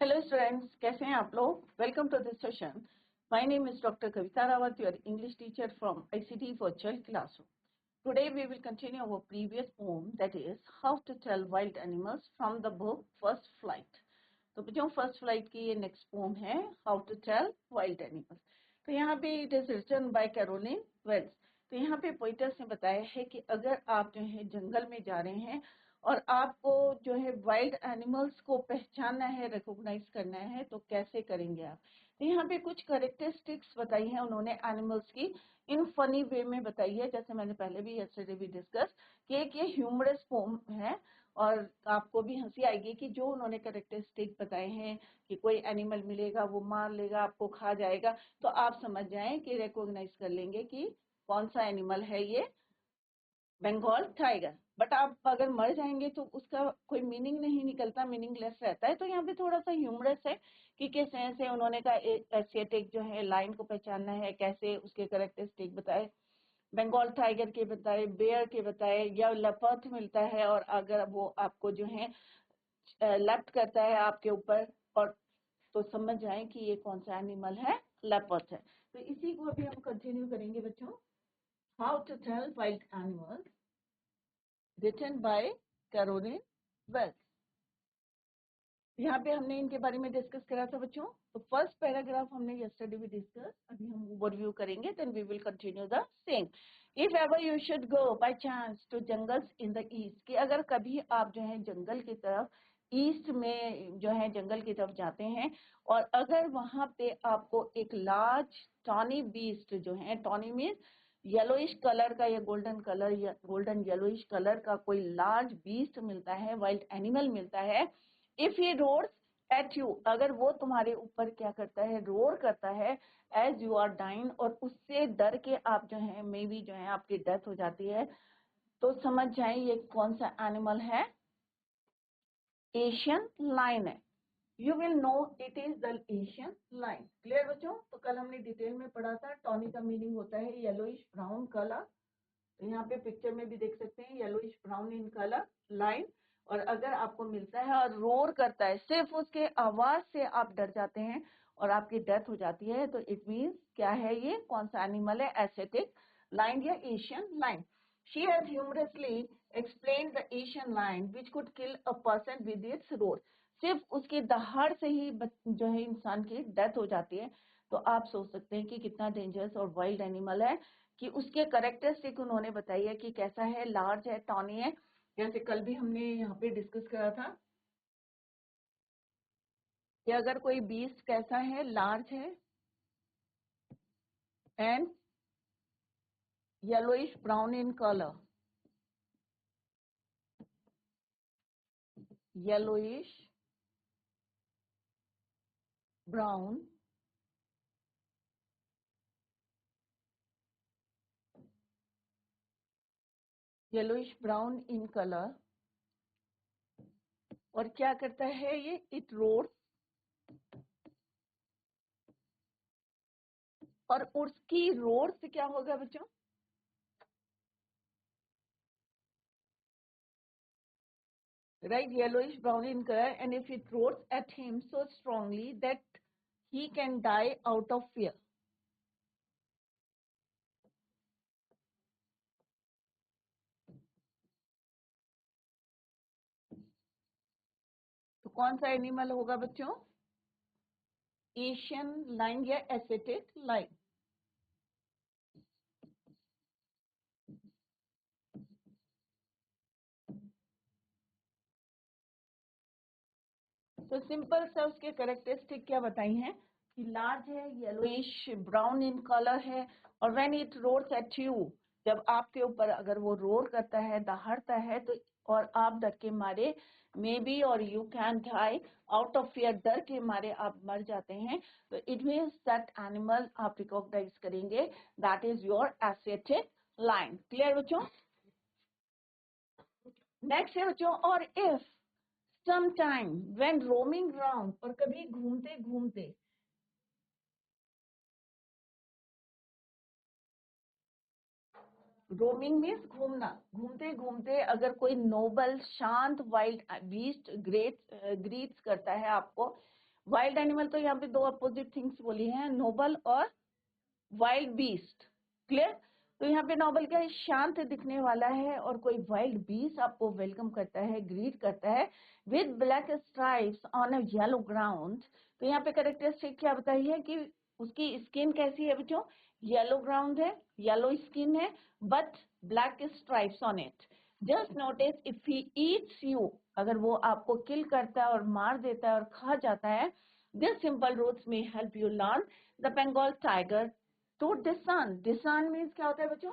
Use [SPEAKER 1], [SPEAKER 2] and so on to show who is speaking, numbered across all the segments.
[SPEAKER 1] Hello students, कैसे हैं आप लोग? Welcome to this session. My name is Dr. Kavita Rawat, your English teacher from ICT Virtual Classroom. Today we will continue our previous poem, that is How to Tell Wild Animals from the book First Flight. तो बच्चों first flight की ये next poem है how to tell wild animals. तो यहाँ पे it is written by Carolyn Wells. तो यहाँ पे पोइटर्स ने बताया है कि अगर आप जो है जंगल में जा रहे हैं और आपको जो है वाइल्ड एनिमल्स को पहचानना है, रिकॉग्नाइज करना है, तो कैसे करेंगे आप। तो यहाँ पे कुछ कैरेक्टरिस्टिक्स बताई है उन्होंने एनिमल्स की, इन फनी वे में बताई है, जैसे मैंने पहले भी यस्टरडे भी डिस्कस कि एक ये ह्यूमरस पोम है और आपको भी हंसी आएगी कि जो उन्होंने कैरेक्टरिस्टिक बताए हैं कि कोई एनिमल मिलेगा वो मार लेगा, आपको खा जाएगा, तो आप समझ जाएं कि रिकॉग्नाइज कर लेंगे कि कौन सा एनिमल है ये, बंगाल टाइगर। बट आप अगर मर जाएंगे तो उसका कोई मीनिंग नहीं निकलता, मीनिंगलेस रहता है। तो यहाँ पे थोड़ा सा ह्यूमरस है कि किस तरह से उन्होंने कहा एशियाटिक जो है लाइन को पहचानना है, कैसे उसके कैरेक्टरिस्टिक बताए, बंगाल टाइगर के बताए, बेयर के बताए, या लेपर्ड मिलता है और अगर वो आपको जो है लेफ्ट करता है आपके ऊपर, और तो समझ जाएं कि ये कौन सा एनिमल है, लेपर्ड है। तो इसी को अभी हम कंटिन्यू करेंगे बच्चों। How to tell wild animals, written by Carolyn Wells. यहाँ पे हमने इनके बारे में डिस्कस करा था बच्चों। तो फर्स्ट पैराग्राफ हमने यस्टरडे भी डिस्कस, अभी हम ओवरव्यू करेंगे, then we will continue the same. If ever you should go by chance to jungles in the east, कि अगर कभी आप जो है जंगल की तरफ, ईस्ट में जो है जंगल की तरफ जाते हैं और अगर वहां पे आपको एक लार्ज टॉनी बीस्ट जो है, टॉनी मीन्स येलोइश कलर का या गोल्डन कलर या गोल्डन येलोइश कलर का कोई लार्ज बीस्ट मिलता है, वाइल्ड एनिमल मिलता है, if he roars at you, अगर वो तुम्हारे ऊपर क्या करता है, रोर करता है, एज यू आर डाइंग, और उससे डर के आप जो है मे बी जो है आपकी डेथ हो जाती है, तो समझ जाए ये कौन सा एनिमल है, एशियन लाइन है। You will know it is the Asian lion. Clear बच्चों? तो कल हमने डिटेल में पढ़ा था, टॉनी का मीनिंग होता है येलोइश ब्राउन कलर। तो यहाँ पे पिक्चर में भी देख सकते हैं yellowish brown in colour line. और अगर आपको मिलता है और रोर करता है, सिर्फ उसके आवाज से आप डर जाते हैं और आपकी डेथ हो जाती है, तो इट मीन्स क्या है, ये कौन सा एनिमल है, एशियाटिक लाइन या Asian line. She has humorously explain the Asian line which could kill a person with its roar. सिर्फ उसके दहाड़ से ही जो है इंसान की डेथ हो जाती है। तो आप सोच सकते हैं कि कितना डेंजरस और वाइल्ड एनिमल है, कि उसके करेक्टरिस्टिक उन्होंने बताई है कि कैसा है, लार्ज है, टॉनी है, जैसे कल भी हमने यहाँ पे डिस्कस करा था कि अगर कोई बीस्ट कैसा है, लार्ज है and yellowish brown in colour, yellowish brown yellowish brown in colour, और क्या करता है ये, इट रोर्स, और उसकी रोर से क्या होगा बच्चों, right, yellowish brown in color, and if it roars at him so strongly that he can die out of fear. तो कौन सा एनिमल होगा बच्चों, एशियन लाइन या एसिटिक लाइन। तो सिंपल सा उसके कैरेक्टरिस्टिक क्या बताई हैं कि लार्ज है, येलोइश ब्राउन इन कलर है, और when it roars at you, जब आपके ऊपर अगर वो रोर करता है, दहाड़ता है, तो और आप डर के मारे मे बी और you can die out of fear, डर के मारे आप मर जाते हैं, तो इट मीन्स दैट एनिमल आप रिकॉग्नाइज करेंगे, that is your Asiatic lion. Clear बच्चों? नेक्स्ट है बच्चों, और if sometime when roaming round, और कभी घूमते घूमते, रोमिंग मीन्स घूमना, घूमते घूमते अगर कोई नोबल शांत वाइल्ड बीस्ट ग्रीट्स करता है आपको, वाइल्ड एनिमल तो यहाँ पे दो अपोजिट थिंग्स बोली हैं, नोबल और वाइल्ड बीस्ट। क्लियर? तो यहाँ पे नोबल क्या है, शांत दिखने वाला है, और कोई वाइल्ड बीस्ट आपको वेलकम करता है, ग्रीट करता है with black stripes on a yellow ground. तो यहाँ पे कैरेक्टरिस्टिक क्या बताइए कि उसकी स्किन कैसी है बच्चों, येलो ग्राउंड है, येलो स्किन है, but black stripes on it. Just notice if he eats you, अगर वो आपको किल करता है और मार देता है और खा जाता है, this simple rules may help you learn the Bengal tiger to डिसन। डिसन मीन्स क्या होता है बच्चों,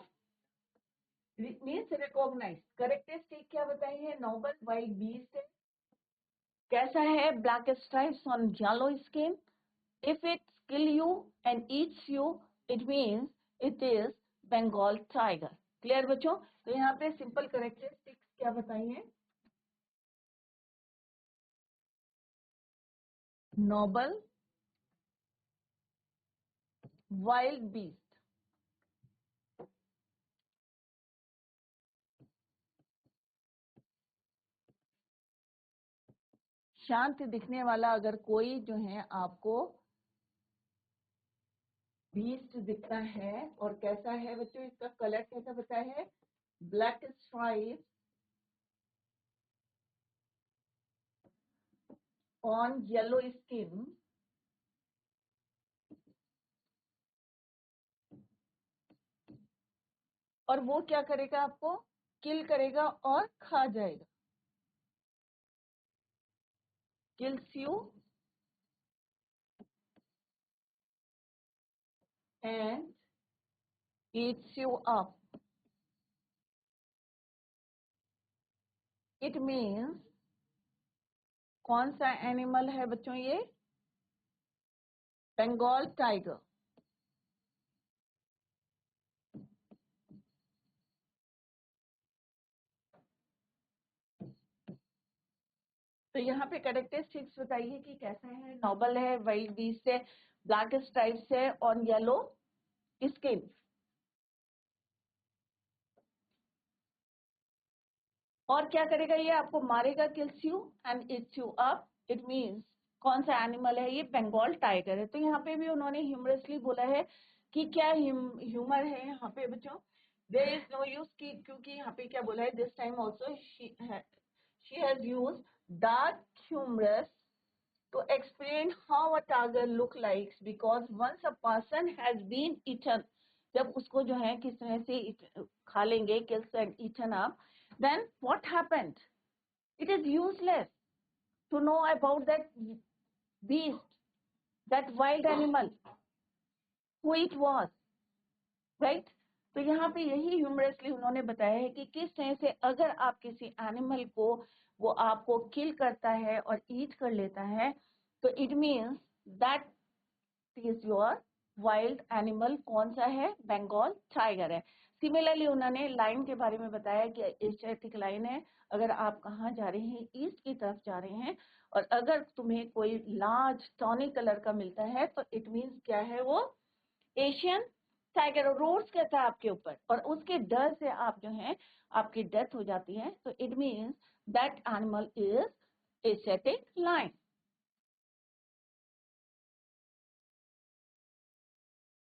[SPEAKER 1] मीन्स रिकॉग्नाइज। करेक्टरिस्टिक क्या बताई है, नोबल वाइल्ड बीस्ट है, कैसा है, black stripes on yellow skin, if it kill you and eats you it means it is Bengal tiger. Clear बच्चों? तो यहाँ पे सिंपल करेक्टरिस्टिक्स क्या बताई है, नोबल वाइल्ड बीस्ट, शांत दिखने वाला अगर कोई जो है आपको बीस्ट दिखता है, और कैसा है बच्चों, इसका कलर कैसा बताया है, black stripe on yellow skin, और वो क्या करेगा, आपको किल करेगा और खा जाएगा, kills you and eats you up. It means कौन सा एनिमल है बच्चों, ये बंगाल टाइगर। तो यहाँ पे कैरेक्टरिस्टिक्स बताइए कि कैसा है, नोबल है, वाइल्ड बीस्ट है, ब्लैक स्ट्राइप्स है ऑन येलो स्किन, और क्या करेगा, ये आपको मारेगा, kills you and it's you up. It means कौन सा एनिमल है, ये बंगाल टाइगर है। तो यहाँ पे भी उन्होंने ह्यूमरसली बोला है कि क्या ह्यूमर है यहाँ पे बच्चों, देयर इज नो यूज की, क्योंकि यहाँ पे क्या बोला है, this time also she has use dark humorous to explain how a tiger look like, because once a person has been eaten, जब उसको जो है किस तरह से खा लेंगे, kills and eaten up, then what happened, it is useless to know about that beast, that wild animal, who it was, right? तो यहाँ पे यही ह्यूमरसली उन्होंने बताया है कि किस तरह से अगर आप किसी एनिमल को, वो आपको किल करता है और ईट कर लेता है, तो it means that is your wild animal. कौन सा है, बंगाल टाइगर है। सिमिलरली उन्होंने लाइन के बारे में बताया कि एशियाटिक लाइन है, अगर आप कहाँ जा रहे हैं, ईस्ट की तरफ जा रहे हैं, और अगर तुम्हें कोई लार्ज टॉनी कलर का मिलता है, तो इट मीन्स क्या है, वो एशियन टाइगर रोड्स कहता है आपके ऊपर, और उसके डर से आप जो है आपकी डेथ हो जाती है, तो it means that animal is Asiatic lion.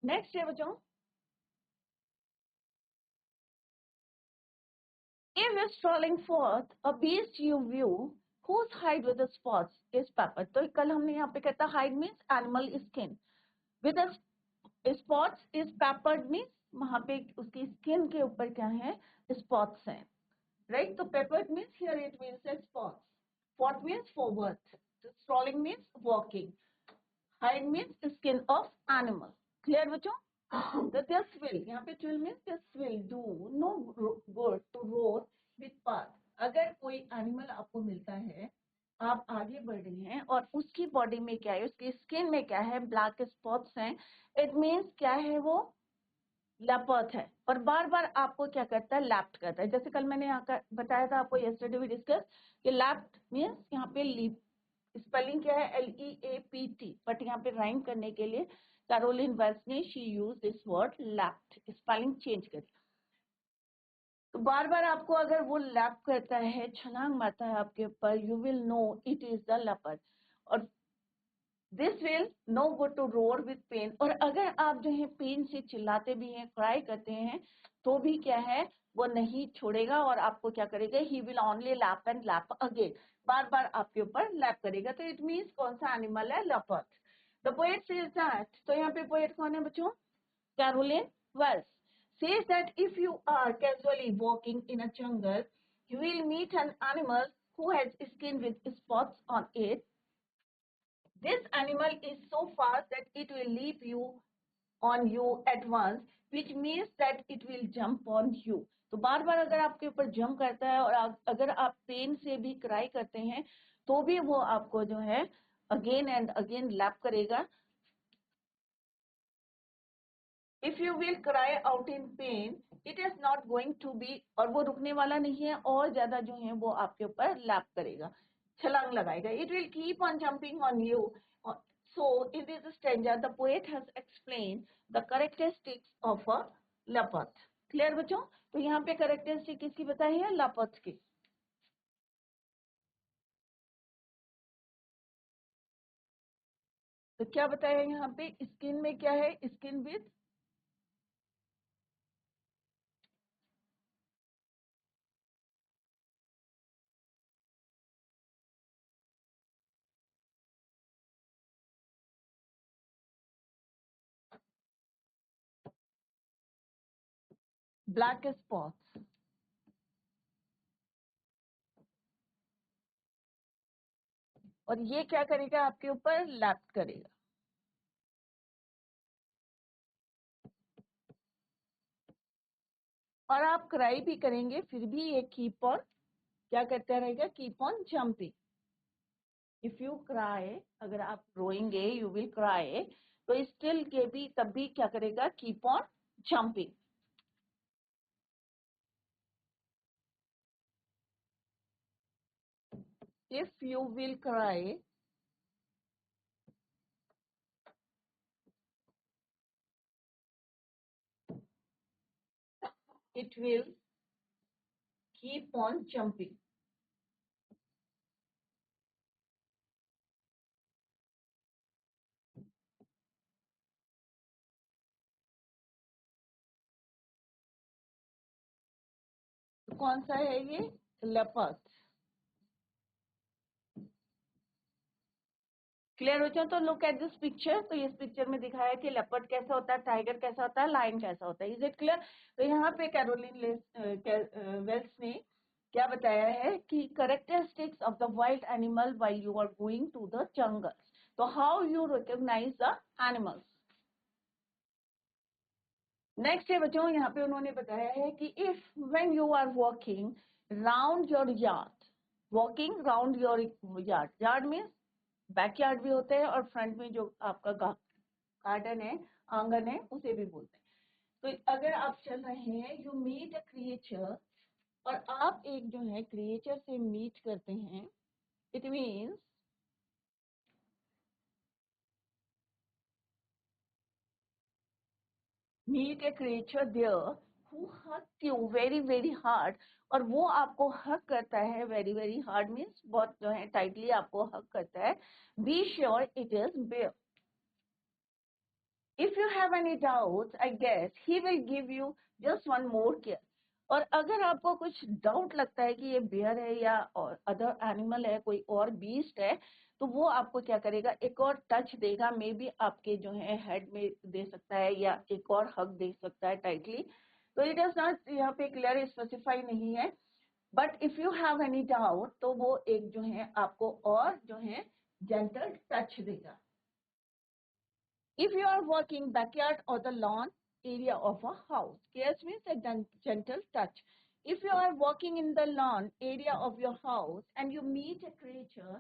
[SPEAKER 1] Next है बच्चों, if strolling forth a beast you view whose hide with the spots is peppered, तो कल हमने यहाँ पे कहता hide means animal skin, with the spots is peppered means वहां पे उसकी स्किन के ऊपर क्या है, स्पॉट्स हैं, right? तो peppered means here it means a spots, what means forward, strolling means walking, hide means skin of animal। clear बच्चों? तो this will, यहाँ पे will means this will do no good to roar with path। अगर कोई animal आपको मिलता है, आप आगे बढ़ रहे हैं, और उसकी बॉडी में क्या है, उसकी स्किन में क्या है, ब्लैक स्पॉट्स हैं, इट मीन्स क्या है, वो लेपर्ड है, और बार बार आपको क्या करता है, लैप्ट करता है। जैसे कल मैंने यहाँ का बताया था आपको, यस्टरडे वी डिस्कस कि लैप्ट मीन्स यहाँ पे लीप, स्पेलिंग क्या है, LEAPT, बट यहाँ पे राइम करने के लिए कैरोलिन वेल्स ने शी यूज दिस वर्ड लैप्ट, स्पेलिंग चेंज कर। तो बार बार आपको अगर वो लैप करता है, छलांग मारता है आपके ऊपर, you will know it is the leopard. और this will know good to roar with pain. और अगर आप जो है पेन से चिल्लाते भी हैं, क्राई करते हैं, तो भी क्या है, वो नहीं छोड़ेगा और आपको क्या करेगा, he will only lap and lap again, बार बार आपके ऊपर लैप करेगा। तो इट मीन्स कौन सा एनिमल है, leopard. The poet says that, तो यहाँ पे पोएट कौन है बच्चों, Carolyn Wells, says that if you are casually walking in a jungle, you will meet an animal who has skin with spots on it. This animal is so fast that it will leap on you at once, which means that it will jump on you. तो बार बार अगर आपके ऊपर jump करता है और अगर आप pen से भी क्राई करते हैं, तो भी वो आपको जो है अगेन एंड अगेन लैप करेगा। If you will cry out in pain, it is not going to be, और वो रुकने वाला नहीं है, और ज्यादा जो है वो आपके ऊपर लैप करेगा, छलांग लगाएगा। It will keep on jumping on you. So in this stanza, the poet has explained the characteristics of a leopard. Clear बच्चों? तो यहाँ पे कैरेक्टरिस्टिक किसकी बताई है, लेपर्ड की। तो क्या बताया यहाँ पे, स्किन में क्या है, स्किन विथ ब्लैक स्पॉट्स। और ये क्या करेगा, आपके ऊपर लैप करेगा। और आप क्राई भी करेंगे, फिर भी ये कीप ऑन क्या करता रहेगा, keep on jumping. If you cry, अगर आप रोएंगे, यू विल क्राई, तो स्टिल के भी तब भी क्या करेगा, keep on jumping. If you will cry, it will keep on jumping. तो कौन सा है ये, लेपर्ड। क्लियर हो जाए तो लुक एट दिस पिक्चर। तो इस पिक्चर में दिखाया है कि लेपर्ड कैसा होता है, टाइगर कैसा होता है, लायन कैसा होता है। Is it clear? तो यहाँ पे कैरोलिन वेल्स ने क्या बताया है कि characteristics of the wild animal while you are going to the jungle. तो how you recognise the animals. Next है बच्चों, यहाँ पे उन्होंने बताया है कि if when you are walking round your yard, walking round your yard, yard means backyard भी होते हैं और फ्रंट में जो आपका गार्डन है, आंगन है, उसे भी बोलते हैं। तो अगर आप चल रहे हैं, यू मीट अ क्रिएचर, और आप एक जो है क्रिएचर से मीट करते हैं, it means meet a creature there who hugs you very very hard, और वो आपको हक करता है, वेरी वेरी हार्ड मीन्स बहुत जो है टाइटली आपको हक करता है। Be sure it is bear. If you have any doubts, I guess he will give you just one more kiss. और अगर आपको कुछ डाउट लगता है कि ये बियर है या और अदर एनिमल है, कोई और बीस्ट है, तो वो आपको क्या करेगा, एक और टच देगा, मे बी आपके जो है हेड में दे सकता है या एक और हग दे सकता है टाइटली। तो इट इज नॉट यहाँ पे क्लियर स्पेसिफाई नहीं है, but if you have any doubt तो वो एक जो है आपको और जो है जेंटल टच देगा। If you are working backyard or the lawn area of a house, kiss means a gentle touch. If you are walking in the lawn area of your house and you meet a creature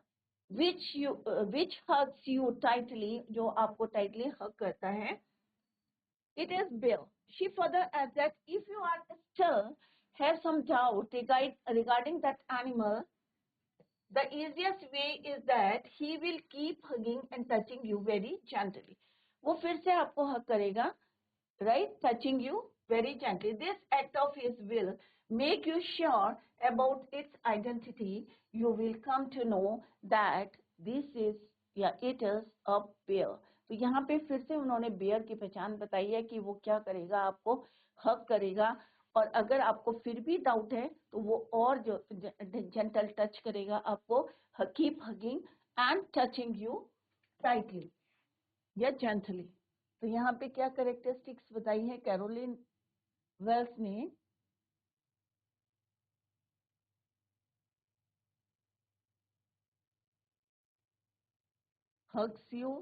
[SPEAKER 1] which hugs you tightly, जो आपको tightly hug करता है, it is bear. She further adds that if you are still have some doubt regarding that animal, the easiest way is that he will keep hugging and touching you very gently. वो फिर से आपको हक करेगा, right? Touching you very gently. This act of his will make you sure about its identity. You will come to know that this is या it is a bear. तो यहाँ पे फिर से उन्होंने बेयर की पहचान बताई है कि वो क्या करेगा, आपको हग करेगा, और अगर आपको फिर भी डाउट है तो वो और जो जेंटल टच करेगा आपको, keep hugging and touching you tightly या जेंटली। तो यहाँ पे क्या कैरेक्टरिस्टिक्स बताई है कैरोलिन वेल्स ने? hugs you,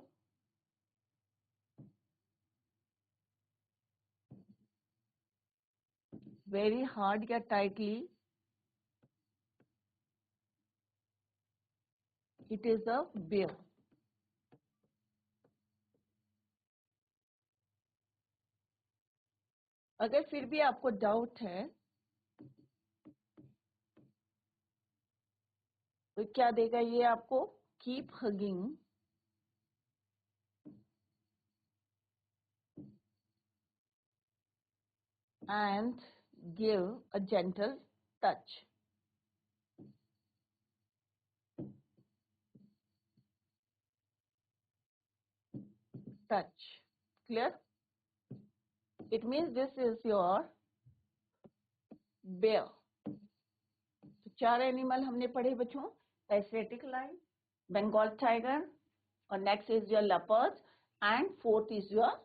[SPEAKER 1] very hard या tightly, it is a bear। अगर फिर भी आपको डाउट है तो क्या देगा ये आपको? Keep hugging and give a gentle touch। touch clear? It means this is your bear। तो 4 एनिमल हमने पढ़े बच्चों, एशियाटिक लाइन, बंगाल टाइगर, और next is your leopard, and fourth is your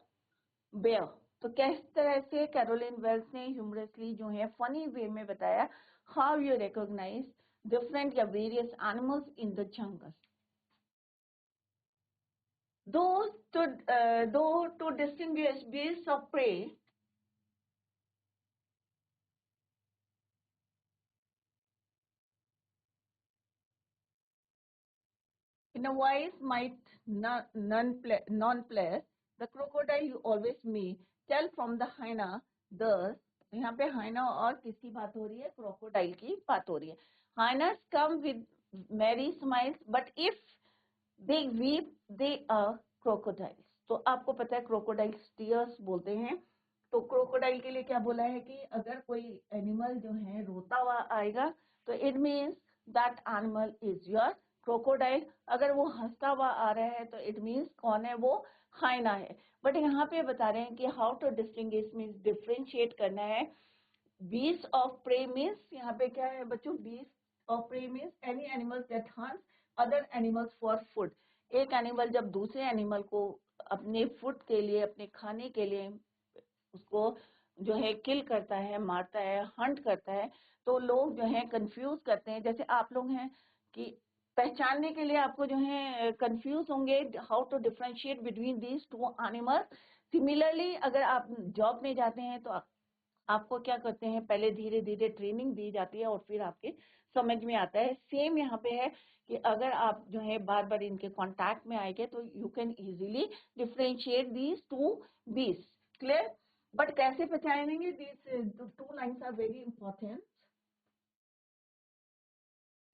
[SPEAKER 1] bear. तो किस तरह से कैरोलिन वेल्स ने ह्यूमरसली जो है फनी वे में बताया हाउ यू रिकॉग्नाइज डिफरेंट या various animals in the jungle. Though to distinguish beasts of prey, in a wise might non-player, the crocodile you always meet tell from the hyena thus। यहाँ पे हाइना और किसकी बात हो रही है? क्रोकोडाइल की बात हो रही है। Hyenas come with merry smiles, but if they weep, they are crocodiles। तो आपको पता है क्रोकोडाइल्स टीयर्स बोलते हैं। तो क्रोकोडाइल के लिए क्या बोला है कि अगर कोई एनिमल जो है रोता हुआ आएगा तो it means that animal is your crocodile. अगर वो हंसता हुआ आ रहा है तो इट मीन्स कौन है वो? हाइना है। बट यहाँ पे बता रहे हैं कि how to distinguish means differentiate करना है। बीस्ट ऑफ प्रे मीन्स यहाँ पे क्या है बच्चों? Beast of prey means any animals that hunts other animals for food. एक एनिमल जब दूसरे एनिमल को अपने फूड के लिए, अपने खाने के लिए उसको जो है किल करता है, मारता है, हंट करता है, तो लोग जो है कंफ्यूज करते हैं। जैसे आप लोग हैं कि पहचानने के लिए आपको जो है कंफ्यूज होंगे how to differentiate between these two animals. Similarly अगर आप जॉब में जाते हैं तो आपको क्या करते हैं, पहले धीरे धीरे ट्रेनिंग दी जाती है और फिर आपके समझ में आता है। सेम यहाँ पे है कि अगर आप जो है बार बार इनके कांटेक्ट में आएंगे तो you can easily differentiate these two beast. Clear? But कैसे पहचानेंगे? These two lines are very important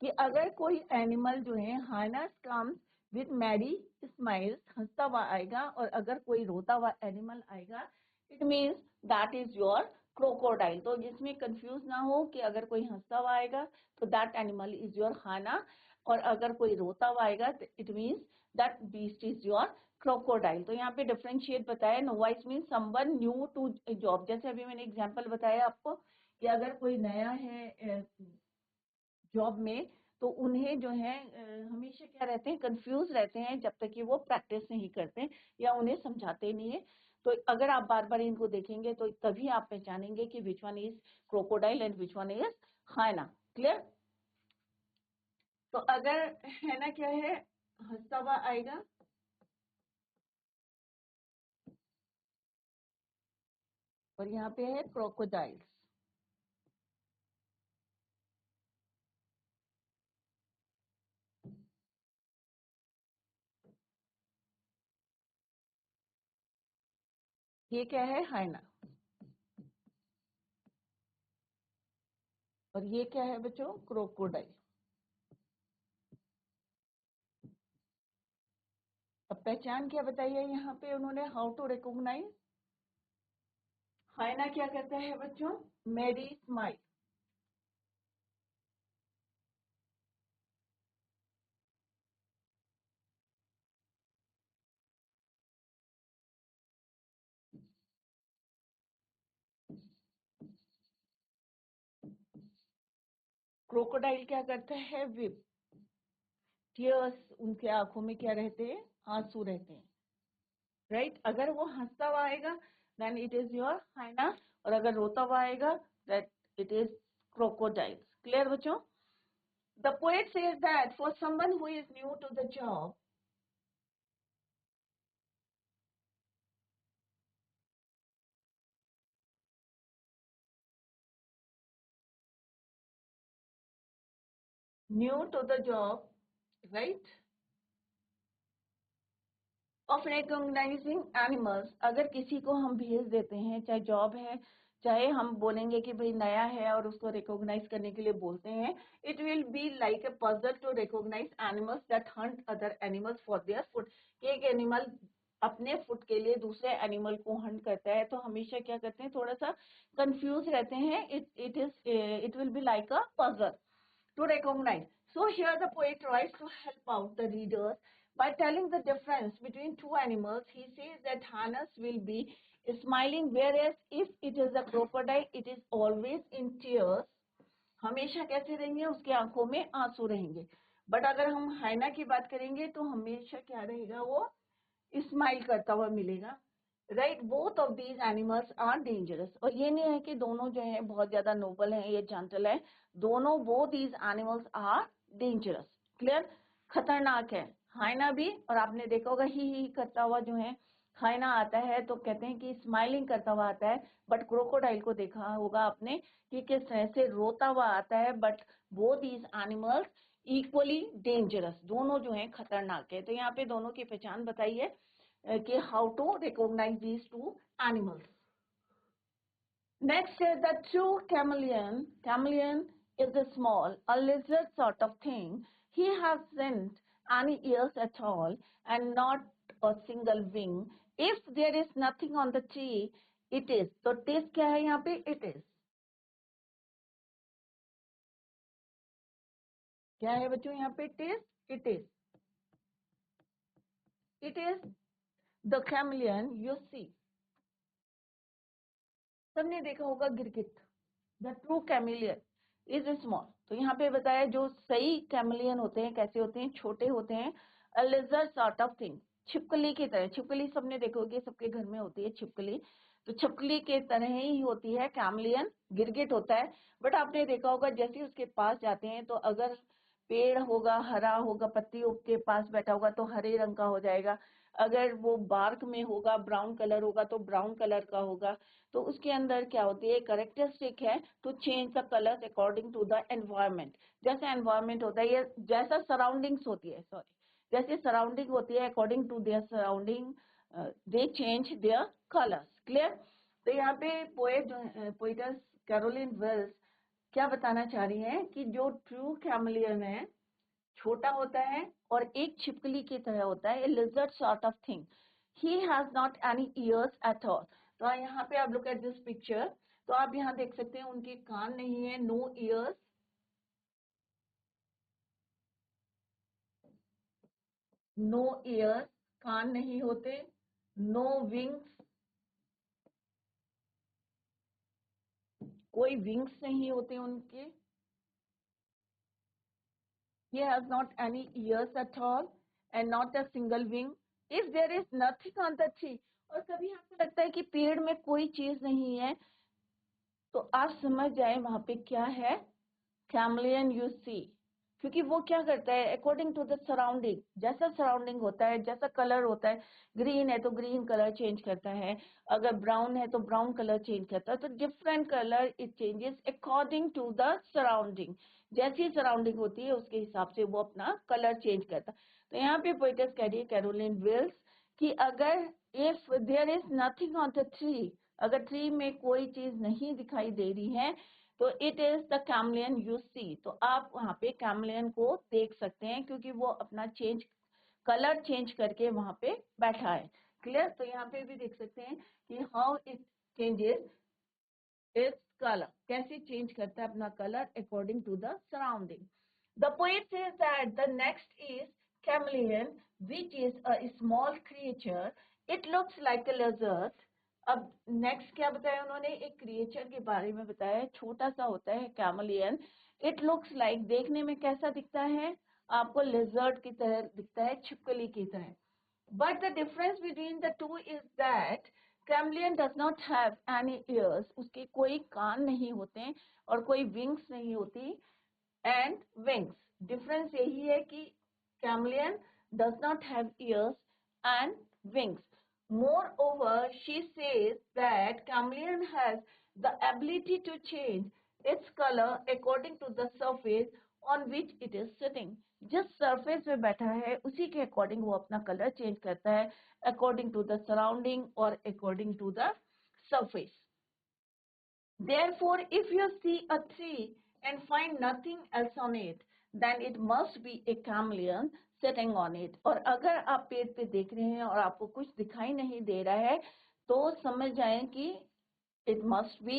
[SPEAKER 1] कि अगर कोई एनिमल जो है hyenas comes with merry smiles, हंसता हुआ आएगा, और अगर कोई रोता हुआ एनिमल आएगा it means that is your crocodile. तो जिसमें कंफ्यूज ना हो कि अगर कोई हंसता हुआ आएगा तो that animal is your hyena, और अगर कोई रोता हुआ आएगा तो it means that beast is your crocodile. तो यहाँ पे डिफरेंशिएट बताया। Novice means someone new to job. जैसे अभी मैंने एग्जांपल बताया आपको कि अगर कोई नया है जॉब में तो उन्हें जो है हमेशा क्या रहते हैं, कंफ्यूज रहते हैं जब तक कि वो प्रैक्टिस नहीं करते या उन्हें समझाते नहीं है। तो अगर आप बार बार इनको देखेंगे तो तभी आप पहचानेंगे कि which one is crocodile and which one is hyena. Clear? तो अगर है ना क्या है, हंसता हुआ आएगा, और यहाँ पे है क्रोकोडाइल्स। ये क्या है? हाइना। और ये क्या है बच्चों? क्रोकोडाइल। अब पहचान क्या बताइए यहाँ पे उन्होंने, हाउ टू रिकॉग्नाइज। हाइना क्या कहता है बच्चों? मेरी स्माइल। क्रोकोडाइल क्या करता है? विप। टीयर्स, उनके आंखों में क्या रहते हैं? आंसू रहते हैं, राइट? अगर वो हंसता हुआ आएगा then it is your hyena, और अगर रोता हुआ आएगा that it is crocodile. Clear बच्चों? The poet says that for someone who is new to the job, right, of recognizing animals, अगर किसी को हम भेज देते हैं, चाहे जॉब है, चाहे हम बोलेंगे कि भाई नया है और उसको रिकॉग्नाइज करने के लिए बोलते हैं, it will be like a puzzle to recognise animals that hunt other animals for their food. एक एनिमल अपने फूड के लिए दूसरे एनिमल को हंट करता है तो हमेशा क्या करते हैं, थोड़ा सा कंफ्यूज रहते हैं। It will be like a puzzle to recognize. So here the poet tries to help out the readers by telling the difference between two animals. He says that harness will be smiling, whereas if it is a crocodile, it is always in tears. हमेशा कैसे रहेंगे? उसके आंखों में आंसू रहेंगे। But अगर हम हाइना की बात करेंगे तो हमेशा क्या रहेगा? वो स्माइल करता हुआ मिलेगा, right? Both of these animals are dangerous. और ये नहीं है कि दोनों जो है बहुत ज्यादा नोबल है, ये जेंटल है, दोनों both these animals are dangerous. Clear? खतरनाक है हाइना भी। और आपने देखा होगा ही करता हुआ जो है हाइना आता है तो कहते हैं कि स्माइलिंग करता हुआ आता है, बट क्रोकोडाइल को देखा होगा आपने कि किस तरह से रोता हुआ आता है। But both these animals equally dangerous, दोनों जो है खतरनाक है। तो यहाँ पे दोनों की पहचान बताइए कि how to recognize these two animals. Next is the true chameleon. Chameleon is a small, a lizard sort of thing. He hasn't any ears at all and not a single wing. If there is nothing on the tree, it is. तो tis क्या है यहाँ पे? It is. क्या है बच्चों यहाँ पे? tis, it is. It is the chameleon you see. सबने देखा होगा गिरगिट। The true chameleon is small. तो यहाँ पे बताया जो सही कैमिलियन होते हैं कैसे होते हैं? छोटे होते हैं। अ लिजर्ड सॉर्ट ऑफ थिंग, छिपकली की तरह। छिपकली सबने देखोगे, सबके घर में होती है छिपकली। तो छिपकली के तरह ही होती है कैमिलियन। गिरगिट होता है, बट आपने देखा होगा जैसे ही उसके पास जाते हैं तो अगर पेड़ होगा हरा होगा, पत्तियों के पास बैठा होगा तो हरे रंग का हो जाएगा। अगर वो बार्क में होगा, ब्राउन कलर होगा तो ब्राउन कलर का होगा। तो उसके अंदर क्या होती है? कैरेक्टरिस्टिक है to change the colours according to the environment. जैसा एनवायरमेंट होता है या जैसा सराउंडिंग्स होती है, सॉरी, जैसे सराउंडिंग होती है according to their surrounding they change their colours. Clear? तो यहाँ पे पोएटस कैरोलिन वेल्स क्या बताना चाह रही हैं कि जो ट्रू कैमलियन है छोटा होता है और एक छिपकली की तरह होता है, lizard sort of thing. He has not any years at all. तो यहाँ पे आप लुक एट दिस पिक्चर, तो आप यहाँ देख सकते हैं उनके कान नहीं है, नो ईयर्स, नो ईयर्स, कान नहीं होते, नो विंग्स, कोई विंग्स नहीं होते उनके। He has not any ears at all and not a single wing. If there is nothing on the tree, और कभी आपको लगता है कि पेड़ में कोई चीज नहीं है तो आप समझ जाए वहां पे क्या है? कैमलियन यू सी। क्योंकि वो क्या करता है अकॉर्डिंग टू द सराउंडिंग, जैसा सराउंडिंग होता है, जैसा कलर होता है, ग्रीन है तो ग्रीन कलर चेंज करता है, अगर ब्राउन है तो ब्राउन कलर चेंज करता है। तो different colour it changes according to the surrounding. जैसी सराउंडिंग होती है उसके हिसाब से वो अपना कलर चेंज करता है। तो यहाँ पे पोएटस कह रही है कैरोलिन विल्स कि अगर if there is nothing on the tree, अगर ट्री में कोई चीज नहीं दिखाई दे रही है तो it is the chameleon you see. तो आप वहां पे कैमलियन को देख सकते हैं क्योंकि वो अपना कलर चेंज करके वहां पे बैठा है। क्लियर? तो यहाँ पे भी देख सकते हैं कि how it changes its colour, कैसे चेंज करता है अपना colour according to the surrounding. The poet says that the next is chameleon which is a small creature, it looks like a lizard. अब नेक्स्ट क्या बताया उन्होंने? एक क्रिएचर के बारे में बताया, छोटा सा होता है कैमलियन, इट लुक्स लाइक, देखने में कैसा दिखता है आपको? लिजर्ड की तरह दिखता है, छिपकली की तरह. But the difference between the two is that chameleon does not have any ears, उसके कोई कान नहीं होते और कोई विंग्स नहीं होती. एंड विंग्स, डिफरेंस यही है कि chameleon does not have ears and wings. Moreover, she says that chameleon has the ability to change its color according to the surface on which it is sitting. जिस surface पे बैठा है उसी के according वो अपना color change करता है, according to the surrounding or according to the surface. Therefore, if you see a tree and find nothing else on it, then it must be a chameleon sitting on it. और अगर आप पेड़ पे देख रहे हैं और आपको कुछ दिखाई नहीं दे रहा है तो समझ जाएं कि it must be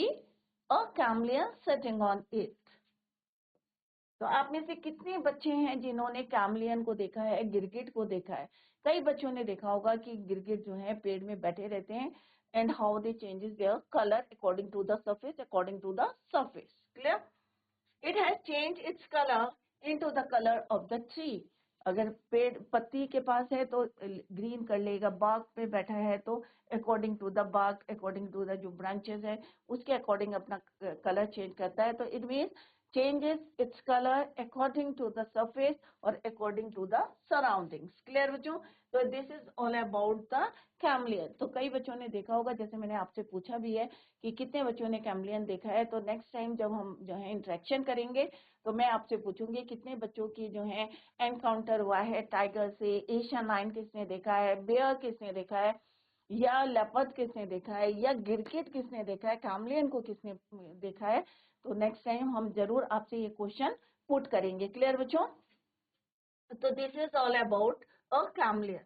[SPEAKER 1] a chameleon sitting on it. तो आप में से कितने बच्चे हैं जिन्होंने कैमलियन को देखा है, गिरगिट को देखा है? कई बच्चों ने देखा होगा कि गिरगिट जो है पेड़ में बैठे रहते हैं and how they changes their color according to the surface. Clear? It has changed its color into the color of the tree. अगर पेड़ पत्ती के पास है तो ग्रीन कर लेगा, बाग पे बैठा है तो according to the bough, according to the जो ब्रांचेस है उसके अकॉर्डिंग अपना कलर चेंज करता है. तो it means changes its color according to the surface or according to the surroundings. Clear बच्चों? तो this is all about the chameleon. तो कई बच्चों ने देखा होगा, जैसे मैंने आपसे पूछा भी है कि कितने बच्चों ने कैमलियन देखा है. तो नेक्स्ट टाइम जब हम जो है इंटरेक्शन करेंगे तो मैं आपसे पूछूंगी कितने बच्चों की जो है एनकाउंटर हुआ है टाइगर से, एशियन लायन किसने देखा है, बेयर किसने देखा है, या लेपर्ड किसने देखा है, या गिरगिट किसने देखा है, कैमलियन को किसने देखा है. तो नेक्स्ट टाइम हम जरूर आपसे ये क्वेश्चन पुट करेंगे. क्लियर बच्चों? तो this is all about a chameleon.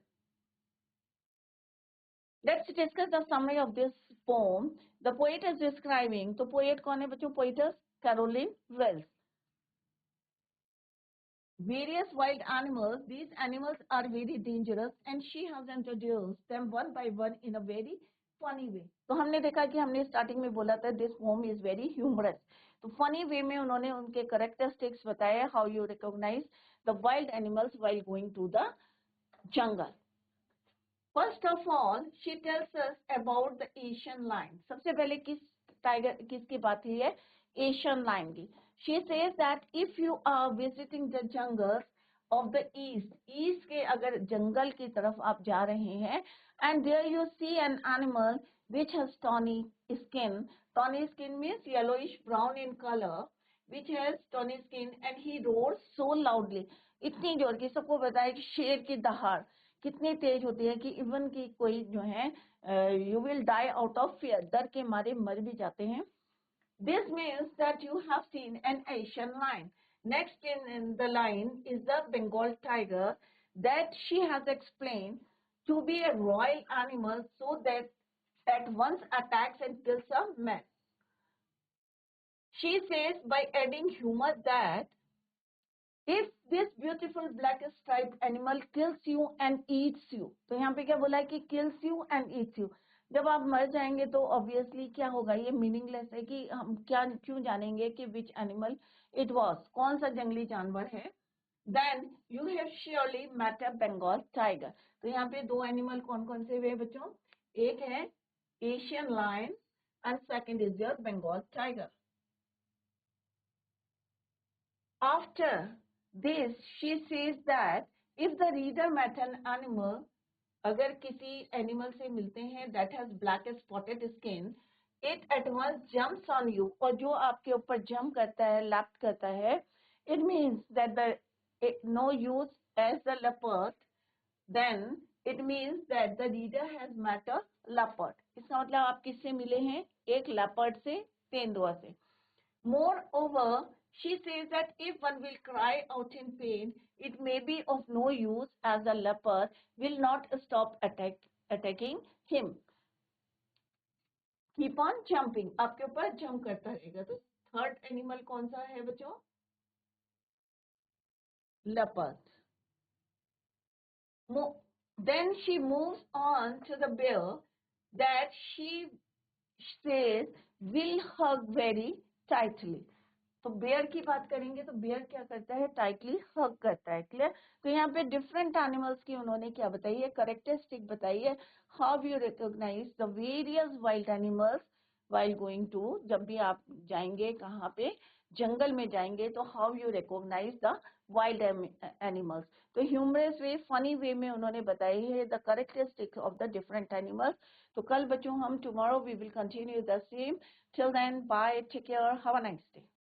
[SPEAKER 1] Let's discuss the summary of this poem. The poet is describing, तो poet कौन है बच्चों? Poetess Caroline Wells. Various wild animals. These animals are very dangerous, and she has introduced them one by one in a very funny way. तो हमने देखा कि हमने starting में बोला था this poem is very humorous. तो funny way में उन्होंने उनके characteristics बताए, how you recognize the wild animals while going to the jungle. First of all, she tells us about the Asian lion. सबसे पहले किसकी बात हुई है? Asian lion की. She says that if you are visiting the jungles of the east के अगर जंगल की तरफ आप जा रहे हैं, and there you see an animal which has tawny skin. Tawny skin means yellowish brown in color, which has tawny skin, and he roars so loudly. इतनी जोर की, सबको पता है कि शेर की दहाड़ कितनी तेज होती है कि इवन की कोई जो है you will die out of fear, डर के मारे मर भी जाते हैं. This means that you have seen an Asian lion. Next in the line is the Bengal tiger that she has explain to be a royal animal so that at once attacks and kills a man. She says by adding humor that if this beautiful black striped animal kills you and eats you, तो यहाँ पे क्या बोला है कि kills you and eats you. जब आप मर जाएंगे तो obviously क्या होगा? ये meaningless है कि हम क्या क्यों जानेंगे कि which animal it was, कौन सा जंगली जानवर है. Then you have surely met a Bengal tiger. तो यहाँ पे दो एनिमल कौन कौन से हुए बच्चों? एक है Asian lion and second is your Bengal tiger. After this, she says that if the reader met an animal, अगर किसी एनिमल से मिलते हैं that has black spotted skin, it at once jumps on you, और जो आपके ऊपर jump करता है, लैप करता है, it means that the no use as the leopard, then it means that the reader has met a leopard. इसका मतलब आप किससे मिले हैं? एक leopard से, तेंदुआ से. Moreover, she says that if one will cry out in pain, it may be of no use as the leopard will not stop attacking him. Keep on jumping. आपके ऊपर jump करता रहेगा. तो third animal कौन सा है बच्चों? Leopard. Then she moves on to the bear that she says will hug very tightly. तो बेयर की बात करेंगे तो बेयर क्या करता है, टाइटली हग करता है, क्लियर। तो यहाँ पे डिफरेंट एनिमल्स की उन्होंने क्या बताई है, करेक्टरिस्टिक बताई है, how you recognise the various wild animals while going to, जब भी आप जाएंगे कहाँ पे, जंगल में जाएंगे, तो how you recognise the wild animals. तो ह्यूमरस वे, फनी वे में उन्होंने बताई है the characteristic of the different animals. तो कल बच्चों हम tomorrow we will continue the same. Till then bye, take care, have a nice day.